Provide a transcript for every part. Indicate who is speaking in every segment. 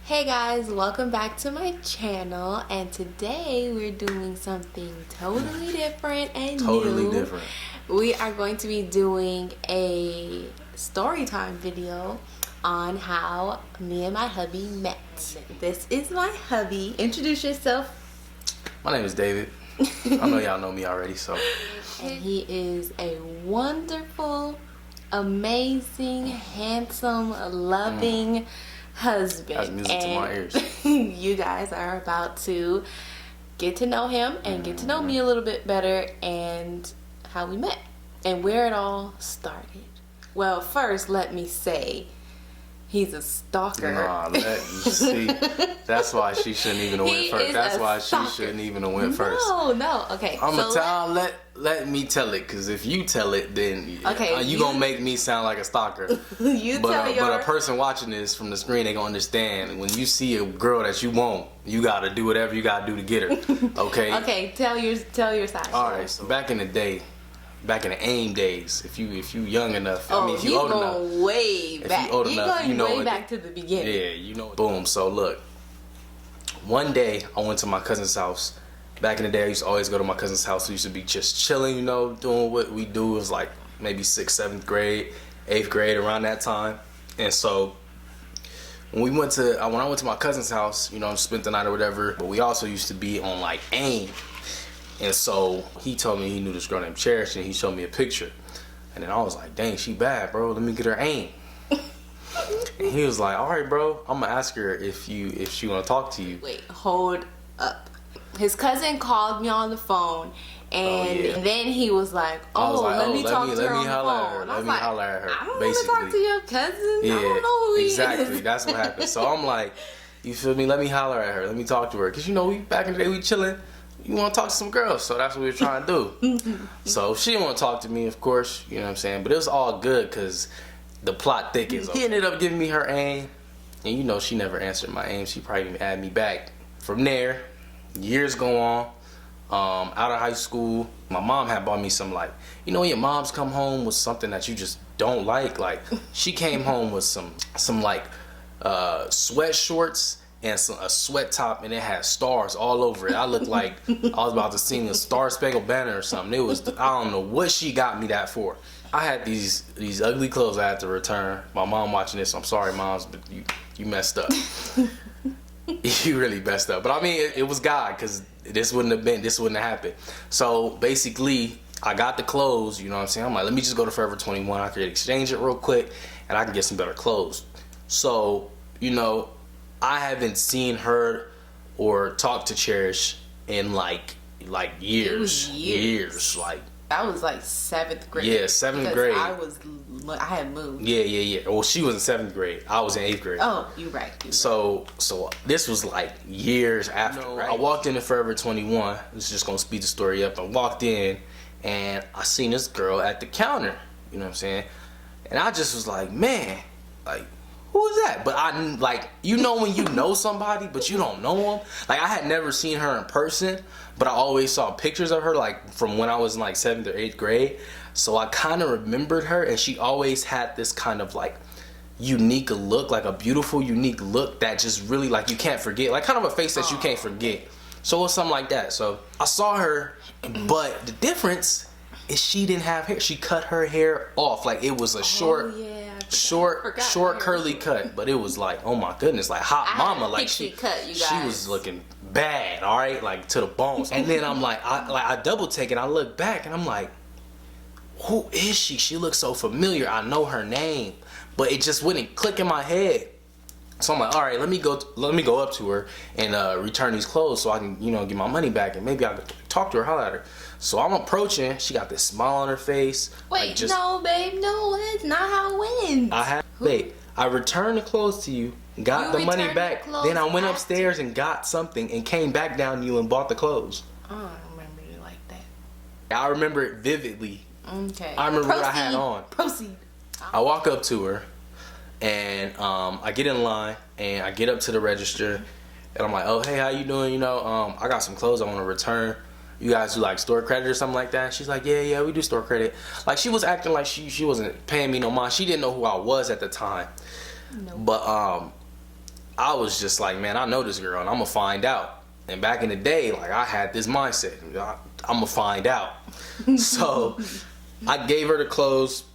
Speaker 1: Hey guys, welcome back to my channel, and today we're doing something totally different and
Speaker 2: Totally
Speaker 1: new.
Speaker 2: different.
Speaker 1: We are going to be doing a story time video on how me and my hubby met. This is my hubby. Introduce yourself.
Speaker 2: My name is David. I know y'all know me already, so.
Speaker 1: And he is a wonderful, amazing, handsome, loving husband.
Speaker 2: That's music to my ears.
Speaker 1: You guys are about to get to know him and get to know me a little bit better, and how we met and where it all started. Well, first let me say he's a stalker.
Speaker 2: Nah, you see, that's why she shouldn't even have went first. That's why she shouldn't even have went first.
Speaker 1: No, okay.
Speaker 2: Let me tell it, because if you tell it, then
Speaker 1: okay,
Speaker 2: you gonna make me sound like a stalker. But a person watching this from the screen, they gonna understand. When you see a girl that you want, you gotta do whatever you gotta do to get her. Okay.
Speaker 1: Okay, tell your side.
Speaker 2: All right. So back in the day, back in the AIM days, if you young enough, I mean, if you old enough,
Speaker 1: way back.
Speaker 2: If you old enough, you know
Speaker 1: way back to the beginning.
Speaker 2: Yeah, you know. Boom. So look, one day I went to my cousin's house. Back in the day, I used to always go to my cousin's house. We used to be just chilling, you know, doing what we do. It was like maybe 6th, 7th grade, 8th grade, around that time. And so when I went to my cousin's house, you know, spent the night or whatever. But we also used to be on like AIM. And so he told me he knew this girl named Cherish, and he showed me a picture. And then I was like, dang, she bad, bro. Let me get her AIM. And he was like, all right, bro, I'm gonna ask her if she wanna talk to you.
Speaker 1: Wait, hold up. His cousin called me on the phone, and then he was like, let me talk to her on the phone.
Speaker 2: Let me holler at her.
Speaker 1: I don't want to talk to your cousin.
Speaker 2: Yeah,
Speaker 1: I don't know who he
Speaker 2: exactly.
Speaker 1: is.
Speaker 2: That's what happened. So I'm like, you feel me? Let me holler at her. Let me talk to her. Because, you know, back in the day, we chilling. You want to talk to some girls, so that's what we were trying to do. So she didn't want to talk to me, of course, you know what I'm saying, but it was all good because the plot thickens. He ended up giving me her AIM, and you know she never answered my AIM. She probably didn't add me back. From there, years go on. Out of high school, my mom had bought me some, like, you know, your moms come home with something that you just don't like. Like, she came home with some like sweat shorts and a sweat top, and it had stars all over it. I looked like I was about to sing a Star Spangled Banner or something. It was, I don't know what she got me that for. I had these ugly clothes I had to return. My mom watching this, I'm sorry, moms, but you messed up. You really messed up. But I mean, it was God, because this wouldn't have happened. So basically, I got the clothes, you know what I'm saying? I'm like, let me just go to Forever 21. I could exchange it real quick, and I can get some better clothes. So, you know, I haven't seen her or talked to Cherish in like years. Like,
Speaker 1: that was like 7th grade.
Speaker 2: Yeah, 7th grade.
Speaker 1: I had moved.
Speaker 2: Yeah. Well, she was in 7th grade. I was in 8th grade.
Speaker 1: Oh, you're right.
Speaker 2: So this was like years after. Right? I walked into Forever 21. This is just gonna speed the story up. I walked in, and I seen this girl at the counter. You know what I'm saying? And I just was like, man, like, who is that? But I, like, you know when you know somebody, but you don't know them? Like, I had never seen her in person, but I always saw pictures of her, like, from when I was in, like, 7th or 8th grade. So I kind of remembered her, and she always had this kind of, like, unique look, like a beautiful, unique look that just really, like, you can't forget. Like, kind of a face that you can't forget. So it was something like that. So I saw her, but the difference is she didn't have hair. She cut her hair off. Like, it was a short curly cut, but it was like, oh my goodness, like hot mama. Like, she was looking bad, all right, like to the bones. And then I'm like, I double take it. I look back and I'm like, who is she? She looks so familiar. I know her name, but it just wouldn't click in my head. So I'm like, all right, let me go up to her and return these clothes so I can, you know, get my money back, and maybe I could talk to her, holler at her. So I'm approaching. She got this smile on her face.
Speaker 1: Wait, like, no, babe, no, that's not how it went.
Speaker 2: Babe, I returned the clothes to you, got the money back, then I went upstairs and got something and came back down to you and bought the clothes.
Speaker 1: I don't remember you like that.
Speaker 2: I remember it vividly.
Speaker 1: Okay.
Speaker 2: I remember what I had on.
Speaker 1: Proceed.
Speaker 2: I walk up to her, and I get in line, and I get up to the register, and I'm like, oh, hey, how you doing? You know, I got some clothes I want to return. You guys do like store credit or something like that? She's like, yeah, we do store credit. Like, she was acting like she wasn't paying me no mind. She didn't know who I was at the time. Nope. But I was just like, man, I know this girl and I'm gonna find out. And back in the day, like, I had this mindset, I'm gonna find out. So I gave her the clothes,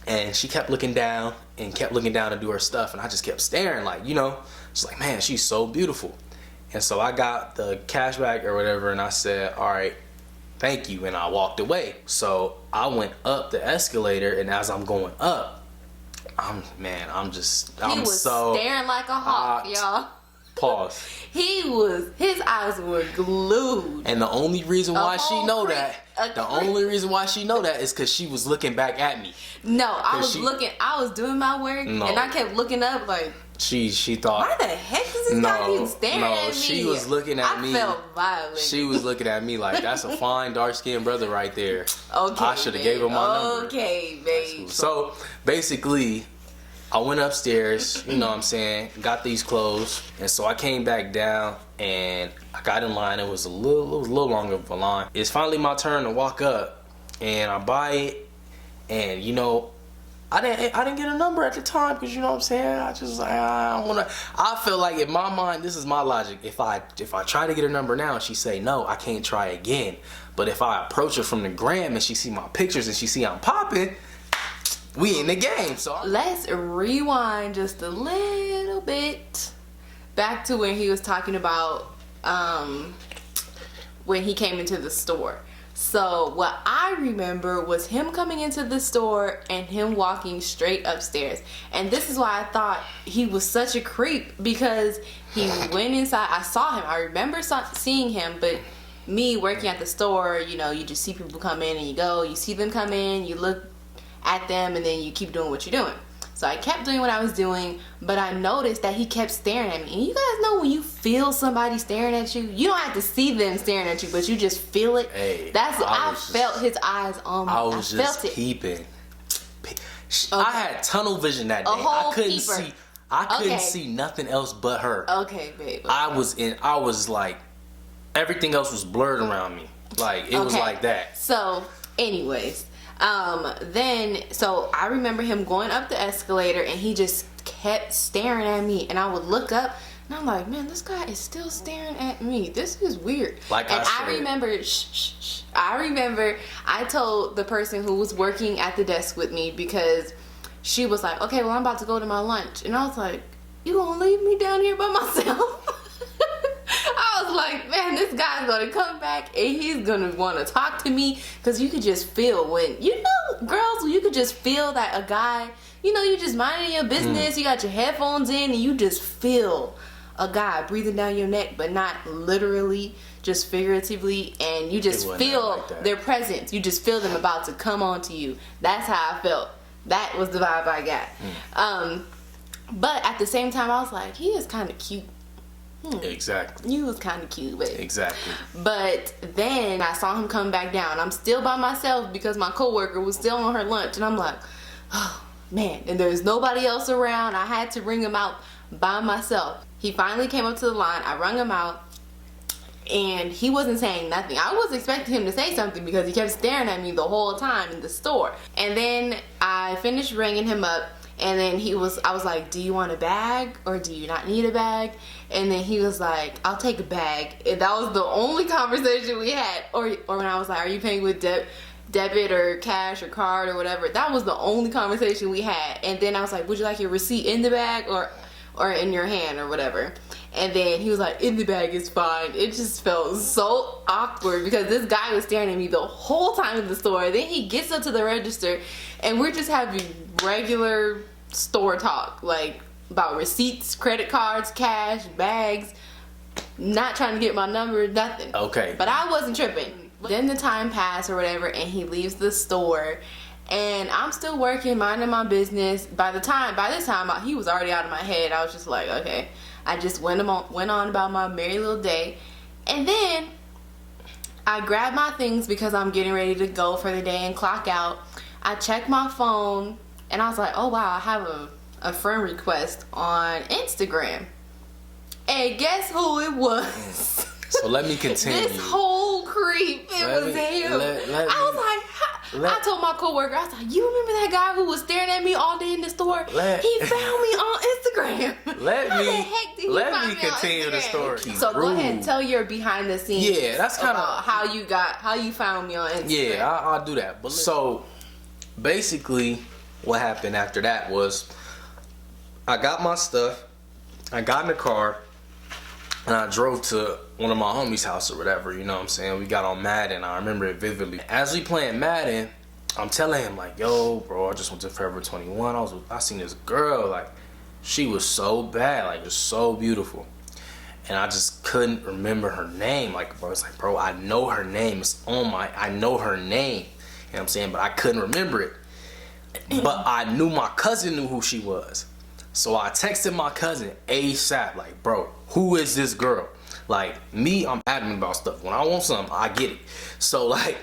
Speaker 2: and she kept looking down to do her stuff, and I just kept staring, like, you know, just like, man, she's so beautiful. And so I got the cash back or whatever, and I said, all right, thank you, and I walked away. So I went up the escalator, and as I'm going up, I'm so
Speaker 1: staring like a hawk, y'all.
Speaker 2: Pause.
Speaker 1: His eyes were glued.
Speaker 2: And the only reason why she know that is because she was looking back at me.
Speaker 1: No, I was doing my work, and I kept looking up like,
Speaker 2: she thought,
Speaker 1: why the heck is this guy even staring at me?
Speaker 2: She was looking at me.
Speaker 1: I felt violent.
Speaker 2: She was looking at me like, that's a fine dark-skinned brother right there.
Speaker 1: Okay,
Speaker 2: I should have gave him my number.
Speaker 1: Okay, babe.
Speaker 2: So basically, I went upstairs, you know what I'm saying, got these clothes, and so I came back down and I got in line. It was a little longer of a line. It's finally my turn to walk up, and I buy it, and you know, I didn't get a number at the time, because you know what I'm saying, I just like, I feel like in my mind, this is my logic, if I try to get a number now and she say no, I can't try again. But if I approach her from the gram and she see my pictures and she see I'm popping, we in the game. So
Speaker 1: let's rewind just a little bit back to when he was talking about when he came into the store. So what I remember was him coming into the store and him walking straight upstairs. And this is why I thought he was such a creep, because he went inside. I saw him. I remember seeing him, but me working at the store, you know, you just see people come in and you go. You see them come in, you look at them, and then you keep doing what you're doing. So I kept doing what I was doing, but I noticed that he kept staring at me. And you guys know when you feel somebody staring at you, you don't have to see them staring at you, but you just feel it.
Speaker 2: Hey,
Speaker 1: I felt his eyes on me.
Speaker 2: I was just peeping. I had tunnel vision that day. I couldn't see nothing else but her.
Speaker 1: Okay, babe. Okay.
Speaker 2: I was like, everything else was blurred around me. Like, it was like that.
Speaker 1: So, anyways, so I remember him going up the escalator and he just kept staring at me, and I would look up and I'm like, man, this guy is still staring at me. This is weird. I remember I told the person who was working at the desk with me, because she was like, okay, well, I'm about to go to my lunch. And I was like, you gonna leave me down here by myself? I was like, man, this guy's gonna come back and he's gonna want to talk to me, because you could just feel when, you know, girls, you could just feel that a guy, you know, you just minding your business, you got your headphones in, and you just feel a guy breathing down your neck, but not literally, just figuratively, and you just feel their presence. You just feel them about to come on to you. That's how I felt. That was the vibe I got. But at the same time, I was like, he is kind of cute.
Speaker 2: Exactly.
Speaker 1: You was kind of cute, but
Speaker 2: exactly.
Speaker 1: But then I saw him come back down. I'm still by myself because my coworker was still on her lunch, and I'm like, oh man. And there's nobody else around. I had to ring him out by myself. He finally came up to the line. I rung him out, and he wasn't saying nothing. I was expecting him to say something because he kept staring at me the whole time in the store. And then I finished ringing him up. And then I was like, do you want a bag or do you not need a bag? And then he was like, I'll take a bag. And that was the only conversation we had. Or when I was like, are you paying with debit or cash or card or whatever? That was the only conversation we had. And then I was like, would you like your receipt in the bag or in your hand or whatever? And then he was like, in the bag is fine. It just felt so awkward because this guy was staring at me the whole time in the store. Then he gets up to the register and we're just having regular store talk, like about receipts, credit cards, cash, bags, not trying to get my number, nothing.
Speaker 2: Okay.
Speaker 1: But I wasn't tripping. Then the time passed or whatever, and he leaves the store, and I'm still working, minding my business. By this time, he was already out of my head. I was just like, okay. I just went on about my merry little day, and then I grabbed my things because I'm getting ready to go for the day and clock out. I checked my phone, and I was like, oh wow, I have a friend request on Instagram. And guess who it was?
Speaker 2: So let me continue.
Speaker 1: This whole creep, it was him. I was like, I told my coworker, I was like, you remember that guy who was staring at me all day in the store? He found me on Instagram.
Speaker 2: Let me continue the story.
Speaker 1: So go ahead and tell your behind the scenes.
Speaker 2: Yeah, that's kind of
Speaker 1: how you found me on Instagram.
Speaker 2: Yeah, I'll do that. But so basically, what happened after that was I got my stuff, I got in the car, and I drove to one of my homies' house or whatever, you know what I'm saying? We got on Madden, I remember it vividly. As we playing Madden, I'm telling him like, yo, bro, I just went to Forever 21. I seen this girl, like, she was so bad, like, just so beautiful. And I just couldn't remember her name. Like, bro, it's like, bro, I know her name. I know her name. You know what I'm saying? But I couldn't remember it. But I knew my cousin knew who she was. So I texted my cousin ASAP, like, bro, who is this girl? Like, me, I'm adamant about stuff. When I want something, I get it. So, like,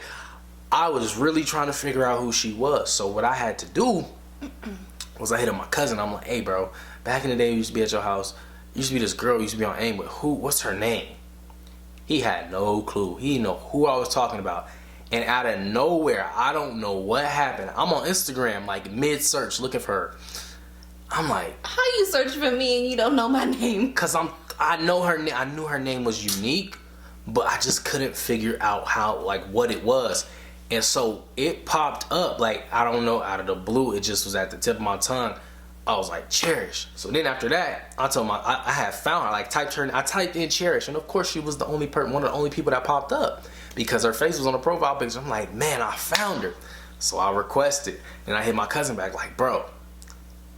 Speaker 2: I was really trying to figure out who she was. So what I had to do was I hit up my cousin. I'm like, hey, bro, back in the day, we used to be at your house. Used to be this girl, used to be on AIM, but what's her name? He had no clue. He didn't know who I was talking about. And out of nowhere, I don't know what happened. I'm on Instagram, like, mid-search, looking for her. I'm like,
Speaker 1: how you search for me and you don't know my name?
Speaker 2: Cause I know her name. I knew her name was unique, but I just couldn't figure out how, like, what it was. And so it popped up, like, I don't know, out of the blue. It just was at the tip of my tongue. I was like, Cherish. So then after that, I told I had found her. Like, I typed in Cherish, and of course she was the only one of the only people that popped up because her face was on the profile picture. I'm like, man, I found her. So I requested, and I hit my cousin back, like, bro,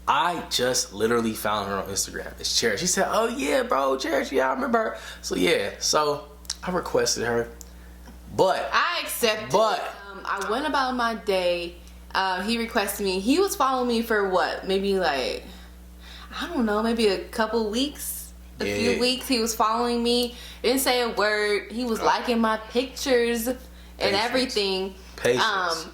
Speaker 2: I just literally found her on Instagram. It's Cherish. She said, oh yeah, bro, Cherish. Yeah, I remember her. So yeah, so I requested her, but
Speaker 1: I accepted.
Speaker 2: But
Speaker 1: I went about my day. He requested me. He was following me for what? Maybe like, I don't know, maybe a couple weeks, a few weeks. He was following me. Didn't say a word. He was liking my pictures and everything.
Speaker 2: Patience.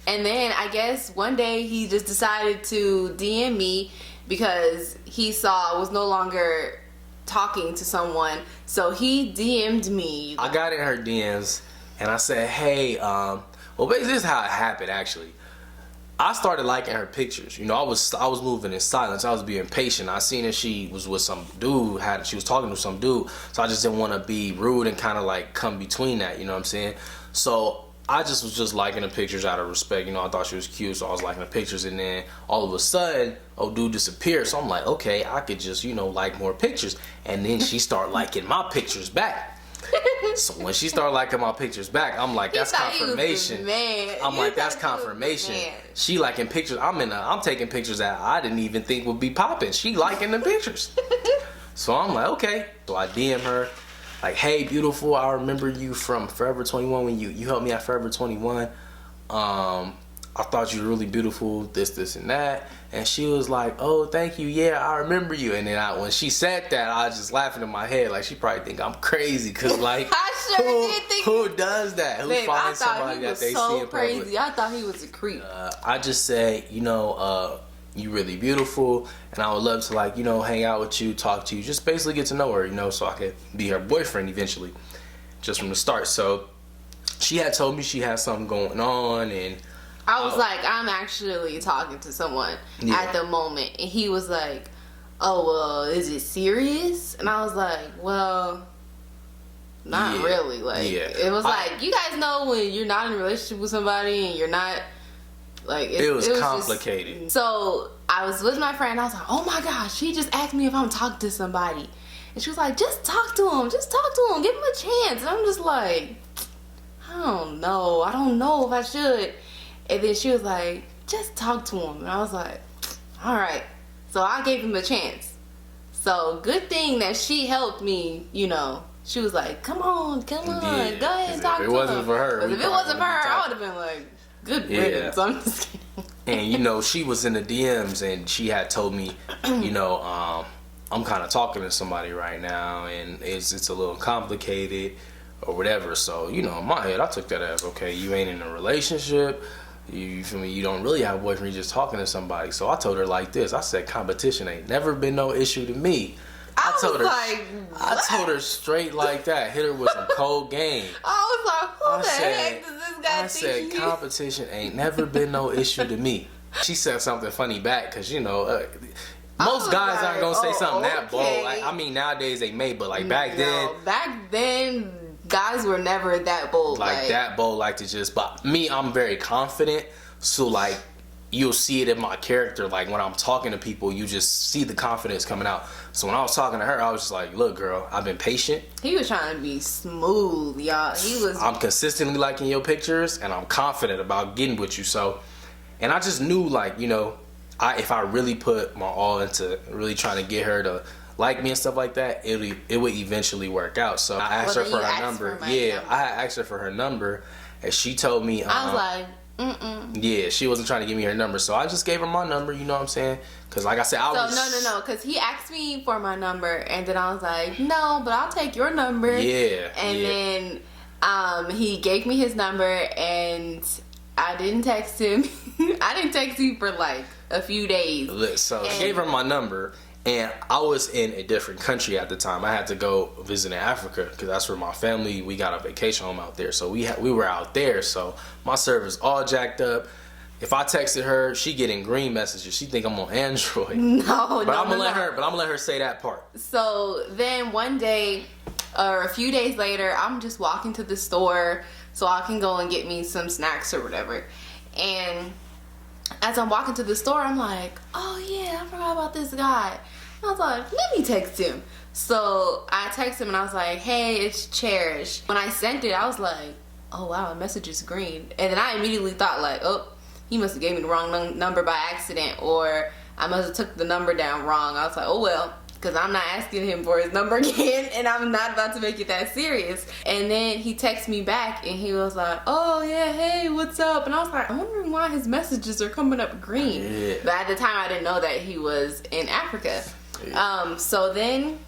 Speaker 1: And then I guess one day he just decided to DM me because he saw I was no longer talking to someone. So he DM'd me.
Speaker 2: I got in her DMs and I said, hey, well, basically this is how it happened actually. I started liking her pictures. You know, I was moving in silence. I was being patient. I seen that she was with some dude, she was talking to some dude. So I just didn't want to be rude and kind of like come between that, you know what I'm saying? So I just was just liking the pictures out of respect. You know, I thought she was cute, so I was liking the pictures. And then all of a sudden, dude disappeared. So I'm like, okay, I could just, you know, like more pictures. And then she started liking my pictures back. So when she started liking my pictures back, I'm like, that's confirmation. I'm like, that's confirmation. She liking pictures. I'm taking pictures that I didn't even think would be popping. She liking the pictures. So I'm like, okay. So I DM her. Like, hey, beautiful, I remember you from Forever 21 when you helped me at Forever 21. I thought you were really beautiful, this, and that. And she was like, oh, thank you, yeah, I remember you. And then when she said that, I was just laughing in my head. Like, she probably think I'm crazy. Because, like, who does that? Who finds somebody that they see in public?
Speaker 1: Crazy. I thought he was a creep.
Speaker 2: I just said, you know, you really beautiful, and I would love to, like, you know, hang out with you, talk to you, just basically get to know her, you know, so I could be her boyfriend eventually, just from the start. So she had told me she had something going on, and
Speaker 1: I was like, I'm actually talking to someone at the moment, and he was like, oh, well, is it serious? And I was like, well, not really. Like, it was like, you guys know when you're not in a relationship with somebody and you're not. Like
Speaker 2: it was complicated.
Speaker 1: So I was with my friend. I was like, "Oh my gosh!" She just asked me if I'm talking to somebody, and she was like, "Just talk to him. Just talk to him. Give him a chance." And I'm just like, "I don't know. I don't know if I should." And then she was like, "Just talk to him." And I was like, "All right." So I gave him a chance. So good thing that she helped me. You know, she was like, "Come on, go ahead and talk to him."
Speaker 2: If it wasn't for her,
Speaker 1: if it wasn't for her, I would have been like. Good riddance. I'm just kidding.
Speaker 2: And you know, she was in the DMs and she had told me, you know, I'm kind of talking to somebody right now and it's a little complicated or whatever. So, you know, in my head, I took that as, okay, you ain't in a relationship. You feel me? You don't really have a boyfriend. You're just talking to somebody. So I told her like this. I said, competition ain't never been no issue to me. I told her straight like that. Hit her with some cold game.
Speaker 1: I was like, who the heck does this got
Speaker 2: I said competition ain't never been no issue to me. She said something funny back because most guys aren't gonna say something that bold. Like, I mean, nowadays they may, but like back
Speaker 1: then, guys were never that bold.
Speaker 2: Like that bold, like to just. But me, I'm very confident. So like, you'll see it in my character. Like when I'm talking to people, you just see the confidence coming out. So when I was talking to her, I was just like, "Look, girl, I've been patient."
Speaker 1: He was trying to be smooth, y'all.
Speaker 2: I'm consistently liking your pictures, and I'm confident about getting with you. So, and I just knew, like, if I really put my all into really trying to get her to like me and stuff like that, it would eventually work out. So I asked her for her number. I asked her for her number, and she told me.
Speaker 1: I was like,
Speaker 2: yeah, she wasn't trying to give me her number, so I just gave her my number. You know what I'm saying? Because like I said,
Speaker 1: no, because he asked me for my number, and then I was like, no, but I'll take your number.
Speaker 2: Yeah.
Speaker 1: And then he gave me his number, and I didn't text him. I didn't text him for like a few days.
Speaker 2: So I gave her my number, and I was in a different country at the time. I had to go visit in Africa because that's where my family, we got a vacation home out there. So we were out there. So my server's all jacked up. If I texted her, she getting green messages. She think I'm on Android. I'm gonna let her say that part.
Speaker 1: So then one day, or a few days later, I'm just walking to the store so I can go and get me some snacks or whatever. And as I'm walking to the store, I'm like, oh yeah, I forgot about this guy. I was like, let me text him. So I text him and I was like, hey, it's Cherish. When I sent it, I was like, oh wow, the message is green. And then I immediately thought like, oh, he must have gave me the wrong number by accident, or I must have took the number down wrong. I was like, oh well, because I'm not asking him for his number again, and I'm not about to make it that serious. And then he texted me back, and he was like, oh yeah, hey, what's up? And I was like, I'm wondering why his messages are coming up green.
Speaker 2: Yeah.
Speaker 1: But at the time, I didn't know that he was in Africa. Yeah. So then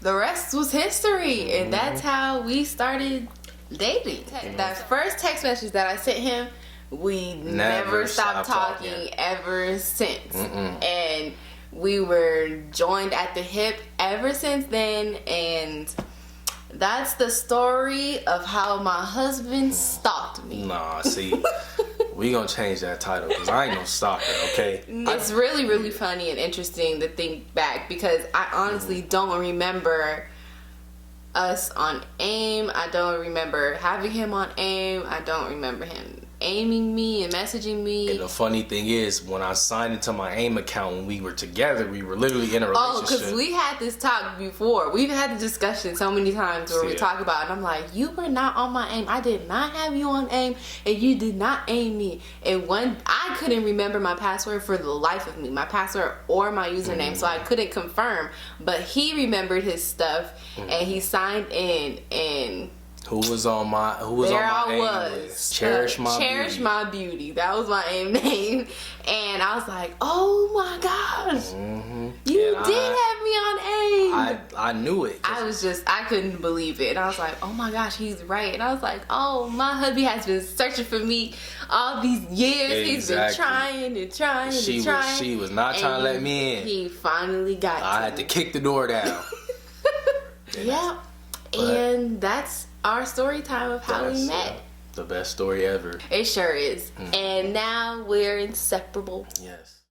Speaker 1: the rest was history, and that's how we started dating. That first text message that I sent him, we never stopped talking ever since. And we were joined at the hip ever since then, and that's the story of how my husband stalked me.
Speaker 2: Nah, see, we gonna change that title because I ain't no stalker, okay?
Speaker 1: It's really, really funny and interesting to think back because I honestly don't remember us on AIM. I don't remember having him on AIM. I don't remember him aiming me and messaging me.
Speaker 2: And the funny thing is, when I signed into my AIM account when we were together, we were literally in a relationship.
Speaker 1: Oh, because we had this talk before. We've had the discussion so many times where we talk about it. And I'm like, you were not on my AIM. I did not have you on AIM, and you did not aim me. And I couldn't remember my password for the life of me, my password or my username, so I couldn't confirm. But he remembered his stuff, and he signed in, and
Speaker 2: who was on my AIM list? Cherish
Speaker 1: My Beauty. That was my AIM name. And I was like, oh my gosh. You did have me on AIM.
Speaker 2: I knew it.
Speaker 1: I couldn't believe it. And I was like, oh my gosh, he's right. And I was like, oh, my hubby has been searching for me all these years. Exactly. He's been trying and trying and trying.
Speaker 2: She was not trying to let me in.
Speaker 1: He finally got
Speaker 2: I had to kick the door down.
Speaker 1: Yeah. And that's our story time of how we met.
Speaker 2: The best story ever.
Speaker 1: It sure is. And now we're inseparable.
Speaker 2: Yes.